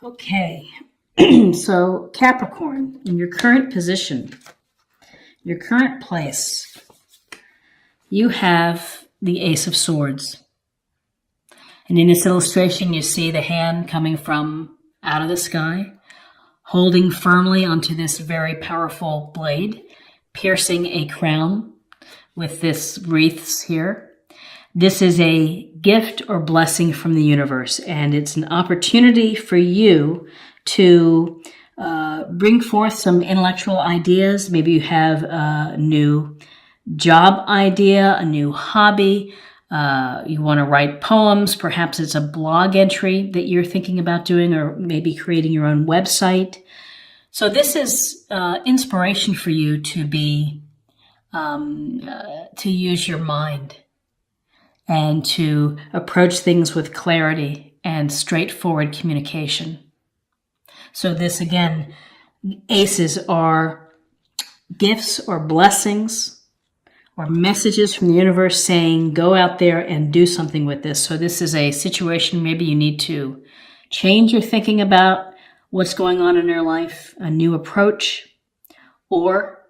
Okay, so Capricorn, in your current position, your current place, you have the Ace of Swords. And in this illustration, you see the hand coming from out of the sky, holding firmly onto this very powerful blade, piercing a crown with this wreaths here. This is a gift or blessing from the universe, and it's an opportunity for you to bring forth some intellectual ideas. Maybe you have a new job idea, a new hobby. You want to write poems. Perhaps it's a blog entry that you're thinking about doing, or maybe creating your own website. So this is inspiration for you to be to use your mind and to approach things with clarity and straightforward communication. So this, again, aces are gifts or blessings or messages from the universe saying, go out there and do something with this. So this is a situation maybe you need to change your thinking about what's going on in your life, a new approach, or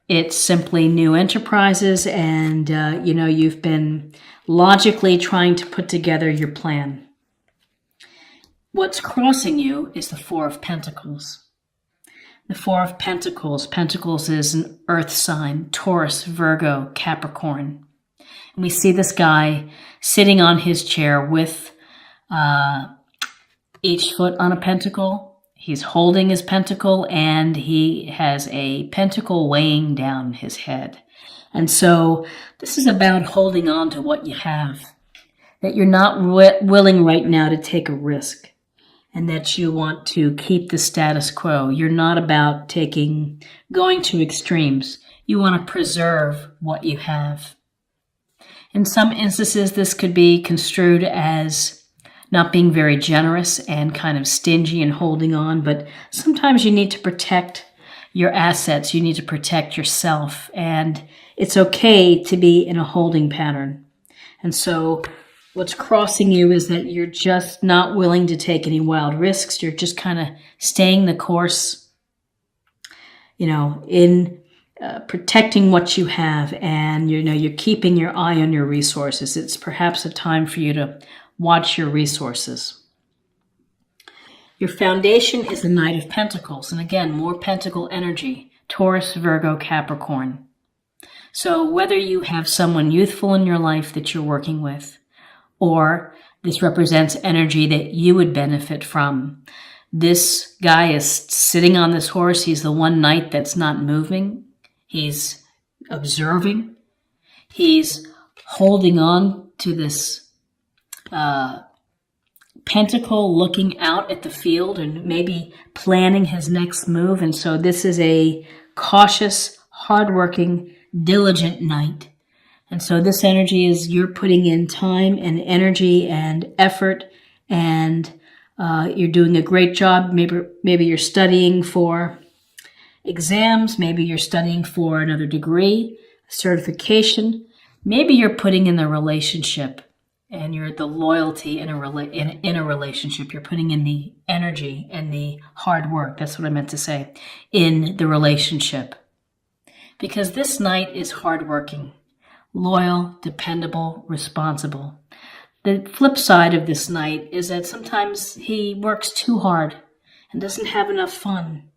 it's simply new enterprises and, you've been logically trying to put together your plan. What's crossing you is the Four of Pentacles. The Four of Pentacles. Pentacles is an earth sign, Taurus, Virgo, Capricorn. And we see this guy sitting on his chair with each foot on a pentacle. He's holding his pentacle, and he has a pentacle weighing down his head. And so this is about holding on to what you have, that you're not willing right now to take a risk, and that you want to keep the status quo. You're not about going to extremes. You want to preserve what you have. In some instances, this could be construed as not being very generous and kind of stingy and holding on, but sometimes you need to protect your assets. You need to protect yourself, and it's okay to be in a holding pattern. And so what's crossing you is that you're just not willing to take any wild risks. You're just kind of staying the course, in protecting what you have, and you're keeping your eye on your resources. It's perhaps a time for you to watch your resources. Your foundation is the Knight of Pentacles. And again, more pentacle energy, Taurus, Virgo, Capricorn. So whether you have someone youthful in your life that you're working with, or this represents energy that you would benefit from. This guy is sitting on this horse. He's the one knight that's not moving. He's observing. He's holding on to this pentacle, looking out at the field and maybe planning his next move. And so this is a cautious, hardworking, diligent knight. And so this energy is you're putting in time and energy and effort, and you're doing a great job. Maybe you're studying for exams. Maybe you're studying for another degree, certification. Maybe you're putting in the relationship, and you're the loyalty in a relationship. You're putting in the energy and the hard work. That's what I meant to say, in the relationship. Because this knight is hardworking, loyal, dependable, responsible. The flip side of this knight is that sometimes he works too hard and doesn't have enough fun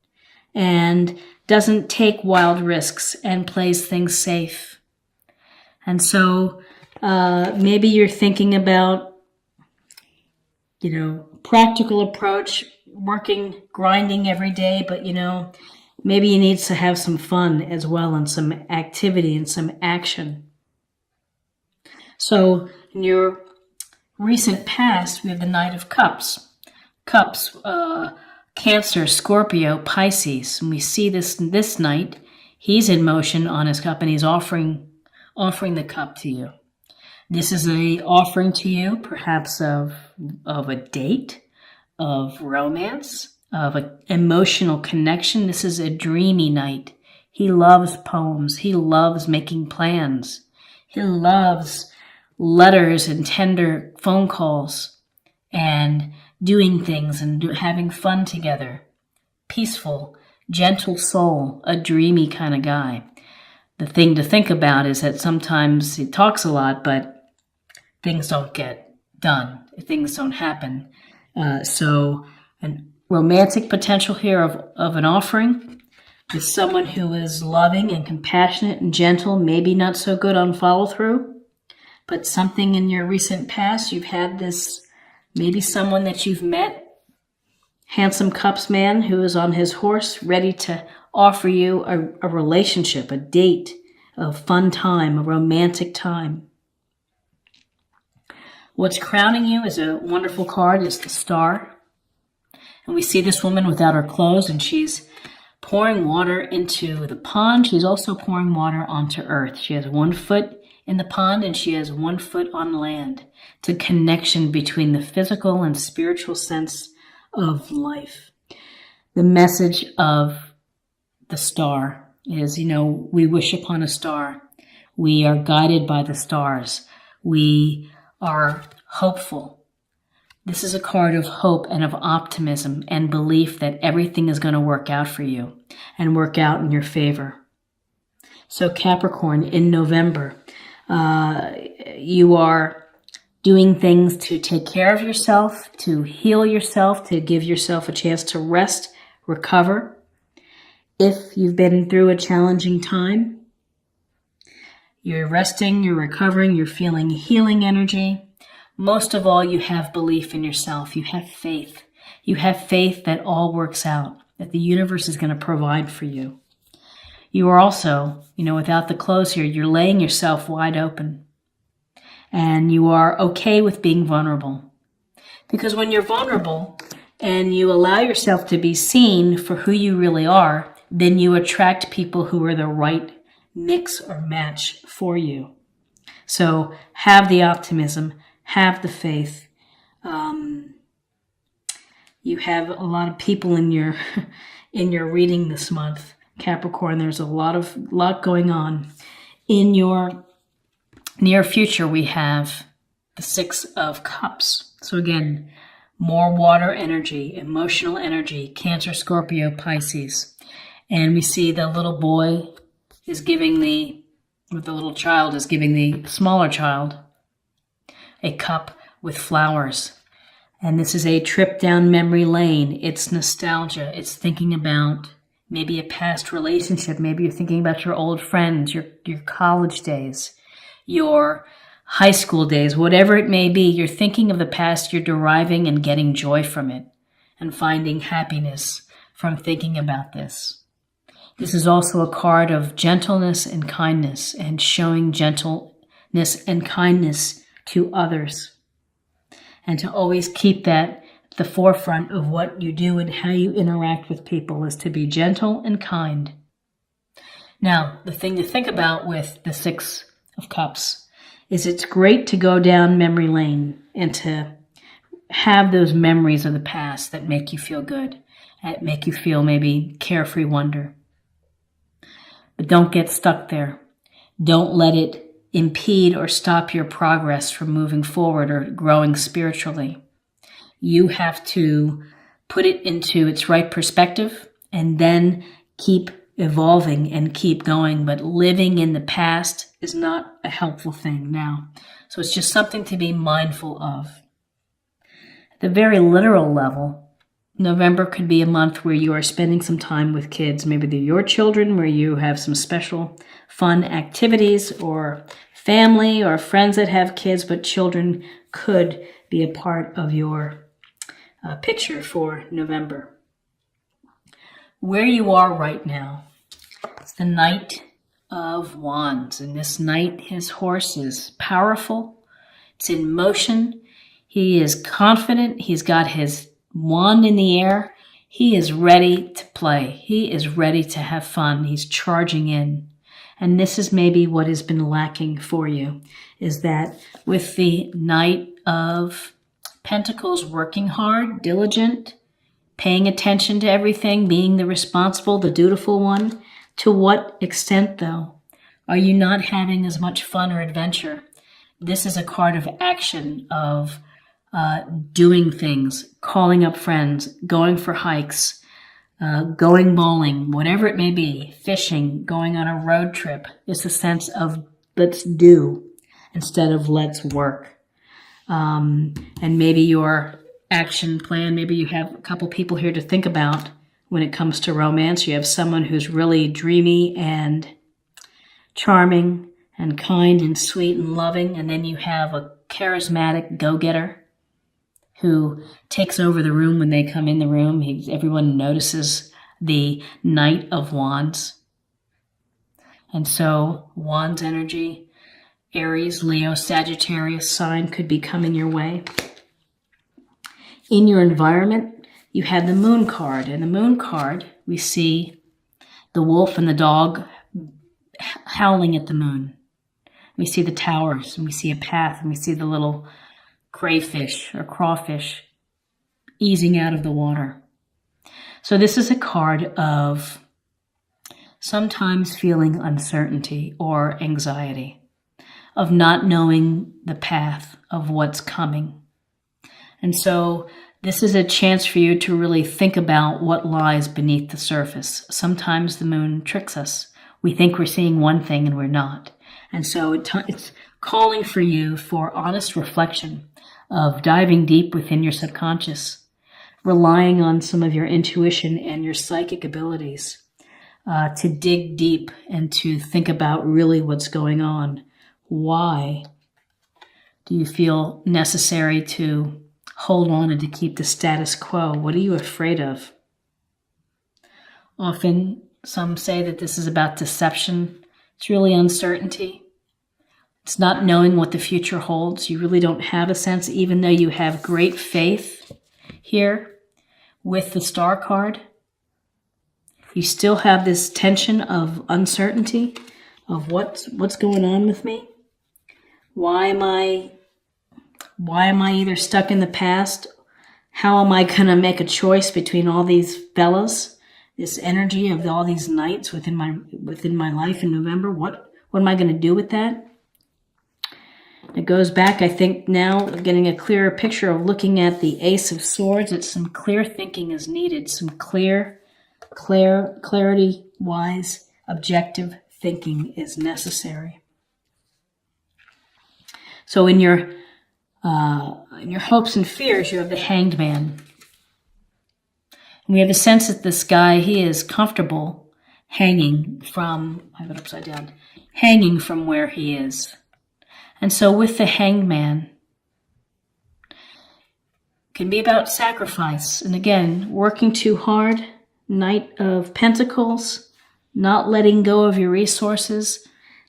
and doesn't take wild risks and plays things safe. And so maybe you're thinking about, practical approach, working, grinding every day, but, maybe you need to have some fun as well, and some activity and some action. So in your recent past, we have the Knight of Cups. Cups, Cancer, Scorpio, Pisces. And we see this knight, he's in motion on his cup, and he's offering the cup to you. This is an offering to you, perhaps of a date, of romance, of an emotional connection. This is a dreamy knight. He loves poems. He loves making plans. He loves letters and tender phone calls and doing things and having fun together. Peaceful, gentle soul, a dreamy kind of guy. The thing to think about is that sometimes he talks a lot, but things don't get done. Things don't happen. So a romantic potential here of an offering is someone who is loving and compassionate and gentle, maybe not so good on follow through, but something in your recent past, you've had this, maybe someone that you've met, handsome cups man who is on his horse, ready to offer you a relationship, a date, a fun time, a romantic time. What's crowning you is a wonderful card, is the Star. And we see this woman without her clothes, and she's pouring water into the pond. She's also pouring water onto earth. She has 1 foot in the pond and she has 1 foot on land. It's a connection between the physical and spiritual sense of life. The message of the Star is, we wish upon a star. We are guided by the stars. We are hopeful. This is a card of hope and of optimism and belief that everything is going to work out for you and work out in your favor. So Capricorn, in November, you are doing things to take care of yourself, to heal yourself, to give yourself a chance to rest, recover. If you've been through a challenging time, you're resting, you're recovering, you're feeling healing energy. Most of all, you have belief in yourself. You have faith. You have faith that all works out, that the universe is going to provide for you. You are also, without the clothes here, you're laying yourself wide open. And you are okay with being vulnerable. Because when you're vulnerable and you allow yourself to be seen for who you really are, then you attract people who are the right mix or match for you. So have the optimism. Have the faith. You have a lot of people in your reading this month, Capricorn. There's a lot going on. In your near future, we have the 6 of Cups. So again, more water energy, emotional energy, Cancer, Scorpio, Pisces. And we see the little boy is giving the little child is giving the smaller child a cup with flowers. And this is a trip down memory lane. It's nostalgia. It's thinking about maybe a past relationship. Maybe you're thinking about your old friends, your college days, your high school days, whatever it may be. You're thinking of the past. You're deriving and getting joy from it and finding happiness from thinking about this. This is also a card of gentleness and kindness and showing gentleness and kindness to others, and to always keep that at the forefront of what you do and how you interact with people is to be gentle and kind. Now, the thing to think about with the 6 of Cups is it's great to go down memory lane and to have those memories of the past that make you feel good, that make you feel maybe carefree wonder. But don't get stuck there. Don't let it impede or stop your progress from moving forward or growing spiritually. You have to put it into its right perspective and then keep evolving and keep going. But living in the past is not a helpful thing now. So it's just something to be mindful of. At the very literal level, November could be a month where you are spending some time with kids. Maybe they're your children, where you have some special fun activities, or family or friends that have kids, but children could be a part of your picture for November. Where you are right now, it's the Knight of Wands. And this knight, his horse is powerful. It's in motion. He is confident. He's got his wand in the air. He is ready to play. He is ready to have fun. He's charging in. And this is maybe what has been lacking for you, is that with the Knight of Pentacles, working hard, diligent, paying attention to everything, being the responsible, the dutiful one, to what extent, though, are you not having as much fun or adventure? This is a card of action, of doing things, calling up friends, going for hikes, going bowling, whatever it may be, fishing, going on a road trip. It's a sense of let's do instead of let's work. And maybe your action plan, maybe you have a couple people here to think about when it comes to romance. You have someone who's really dreamy and charming and kind and sweet and loving, and then you have a charismatic go-getter who takes over the room when they come in the room. Everyone notices the Knight of Wands. And so Wands energy, Aries, Leo, Sagittarius sign could be coming your way. In your environment, you had the Moon card. In the Moon card, we see the wolf and the dog howling at the moon. We see the towers, and we see a path, and we see the little crayfish or crawfish easing out of the water. So this is a card of sometimes feeling uncertainty or anxiety, of not knowing the path of what's coming. And so this is a chance for you to really think about what lies beneath the surface. Sometimes the moon tricks us. We think we're seeing one thing and we're not. And so it's calling for you for honest reflection of diving deep within your subconscious, relying on some of your intuition and your psychic abilities to dig deep and to think about really what's going on. Why do you feel necessary to hold on and to keep the status quo? What are you afraid of? Often, some say that this is about deception. It's really uncertainty. It's not knowing what the future holds. You really don't have a sense, even though you have great faith here with the Star card. You still have this tension of uncertainty of what's going on with me. Why am I either stuck in the past? How am I going to make a choice between all these fellas? This energy of all these nights within my life in November. What am I going to do with that? It goes back, I think, now getting a clearer picture of looking at the Ace of Swords. It's some clear thinking is needed. Some clarity-wise, objective thinking is necessary. So in your hopes and fears, you have the Hanged Man. And we have a sense that this guy, he is comfortable hanging from, I have it upside down, hanging from where he is. And so with the Hanged Man, can be about sacrifice. And again, working too hard, Knight of Pentacles, not letting go of your resources,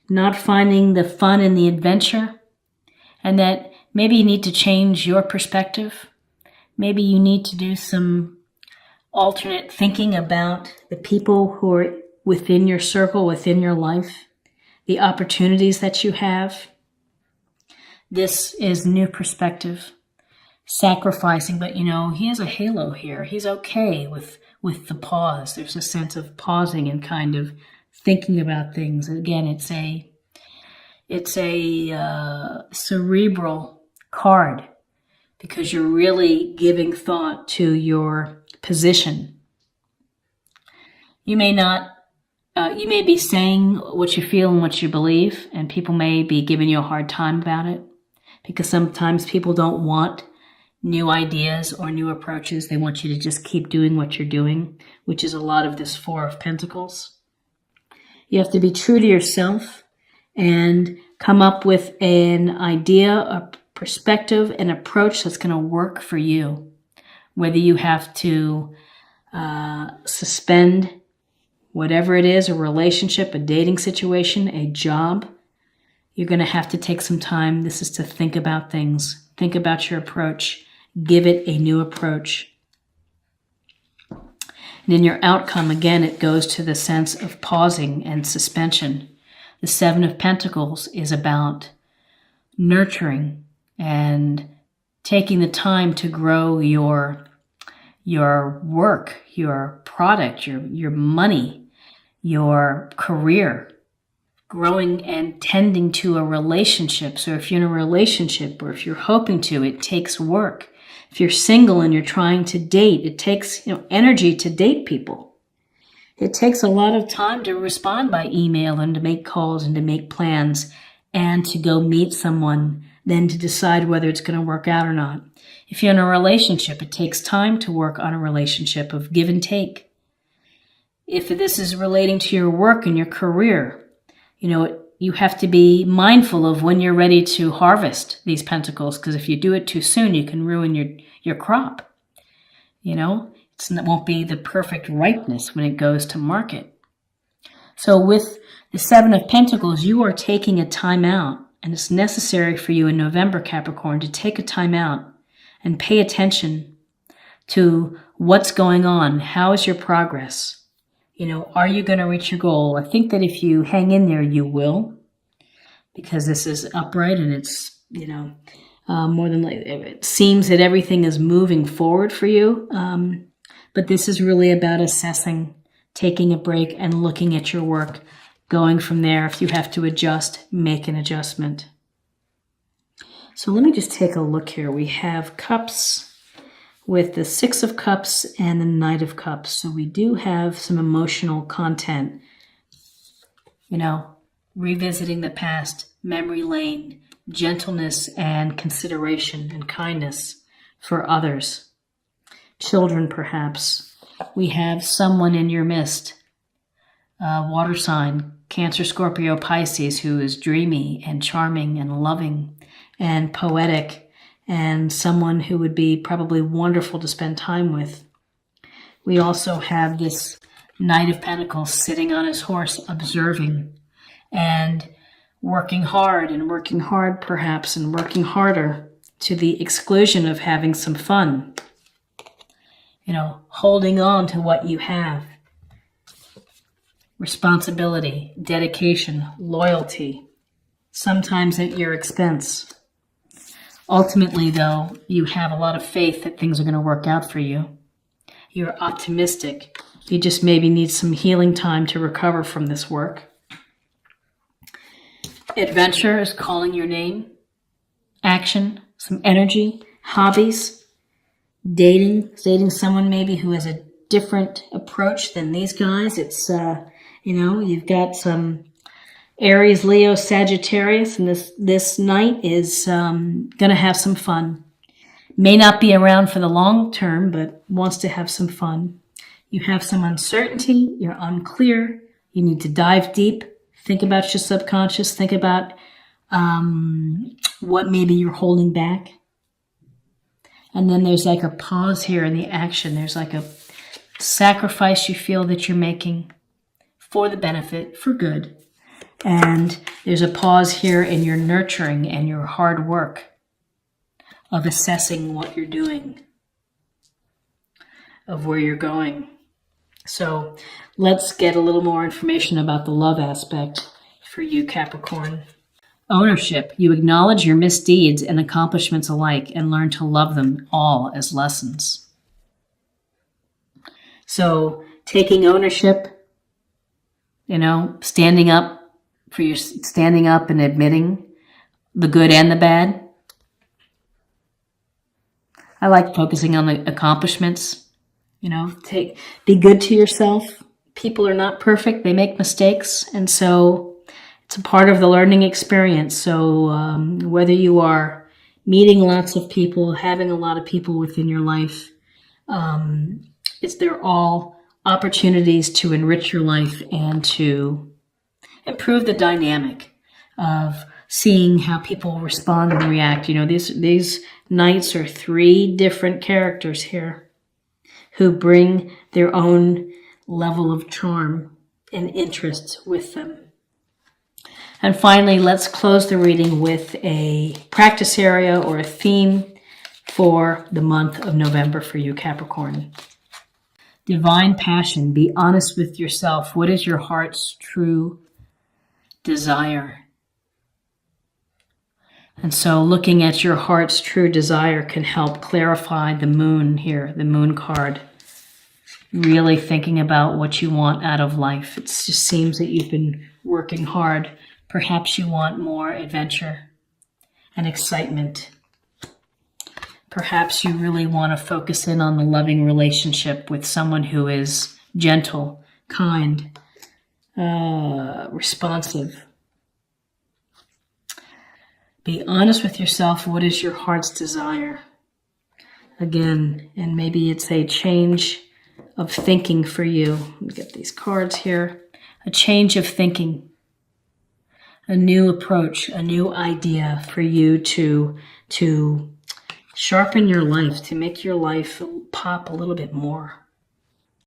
not finding the fun and the adventure, and that maybe you need to change your perspective. Maybe you need to do some alternate thinking about the people who are within your circle, within your life, the opportunities that you have. This is new perspective, sacrificing, but he has a halo here. He's okay with the pause. There's a sense of pausing and kind of thinking about things. Again, it's a cerebral card because you're really giving thought to your position. You may be saying what you feel and what you believe, and people may be giving you a hard time about it because sometimes people don't want new ideas or new approaches. They want you to just keep doing what you're doing, which is a lot of this Four of Pentacles. You have to be true to yourself and come up with an idea, a perspective, an approach that's going to work for you. Whether you have to suspend whatever it is, a relationship, a dating situation, a job, you're going to have to take some time. This is to think about things. Think about your approach. Give it a new approach. And in your outcome, again, it goes to the sense of pausing and suspension. The Seven of Pentacles is about nurturing and taking the time to grow your work, your product, your money, your career. growing and tending to a relationship. So if you're in a relationship or if you're hoping to, it takes work. If you're single and you're trying to date, it takes energy to date people. It takes a lot of time to respond by email and to make calls and to make plans and to go meet someone, then to decide whether it's going to work out or not. If you're in a relationship, it takes time to work on a relationship of give and take. If this is relating to your work and your career, you have to be mindful of when you're ready to harvest these pentacles, because if you do it too soon, you can ruin your crop. It won't be the perfect ripeness when it goes to market. So with the Seven of Pentacles, you are taking a time out, and it's necessary for you in November, Capricorn, to take a time out and pay attention to what's going on. How is your progress? Are you going to reach your goal? I think that if you hang in there, you will, because this is upright and it's, more than likely, it seems that everything is moving forward for you. But this is really about assessing, taking a break and looking at your work, going from there. If you have to adjust, make an adjustment. So let me just take a look here. We have cups with the Six of Cups and the Knight of Cups. So we do have some emotional content, revisiting the past, memory lane, gentleness and consideration and kindness for others. Children, perhaps. We have someone in your midst, water sign, Cancer, Scorpio, Pisces, who is dreamy and charming and loving and poetic, and someone who would be probably wonderful to spend time with. We also have this Knight of Pentacles sitting on his horse, observing and working hard perhaps, and working harder to the exclusion of having some fun. Holding on to what you have. Responsibility, dedication, loyalty, sometimes at your expense. Ultimately, though, you have a lot of faith that things are going to work out for you. You're optimistic. You just maybe need some healing time to recover from this work. Adventure is calling your name. Action, some energy, hobbies, dating someone maybe who has a different approach than these guys. It's, you've got some Aries, Leo, Sagittarius, and this night is going to have some fun. May not be around for the long term, but wants to have some fun. You have some uncertainty. You're unclear. You need to dive deep. Think about your subconscious. Think about what maybe you're holding back. And then there's like a pause here in the action. There's like a sacrifice you feel that you're making for the benefit, for good. And there's a pause here in your nurturing and your hard work of assessing what you're doing, of where you're going. So let's get a little more information about the love aspect for you, Capricorn. Ownership. You acknowledge your misdeeds and accomplishments alike and learn to love them all as lessons. So taking ownership, standing up and admitting the good and the bad. I like focusing on the accomplishments. Be good to yourself. People are not perfect. They make mistakes. And so it's a part of the learning experience. So whether you are meeting lots of people, having a lot of people within your life, they're all opportunities to enrich your life and to improve the dynamic of seeing how people respond and react. These knights are three different characters here who bring their own level of charm and interest with them. And finally, let's close the reading with a practice area or a theme for the month of November for you, Capricorn. Divine passion. Be honest with yourself. What is your heart's true desire? And so looking at your heart's true desire can help clarify the moon here, the moon card. really thinking about what you want out of life. It just seems that you've been working hard. Perhaps you want more adventure and excitement. Perhaps you really want to focus in on the loving relationship with someone who is gentle, kind, responsive. Be honest with yourself. What is your heart's desire? Again, and maybe it's a change of thinking for you. Let me get these cards here. A change of thinking, a new approach, a new idea for you to sharpen your life, to make your life pop a little bit more.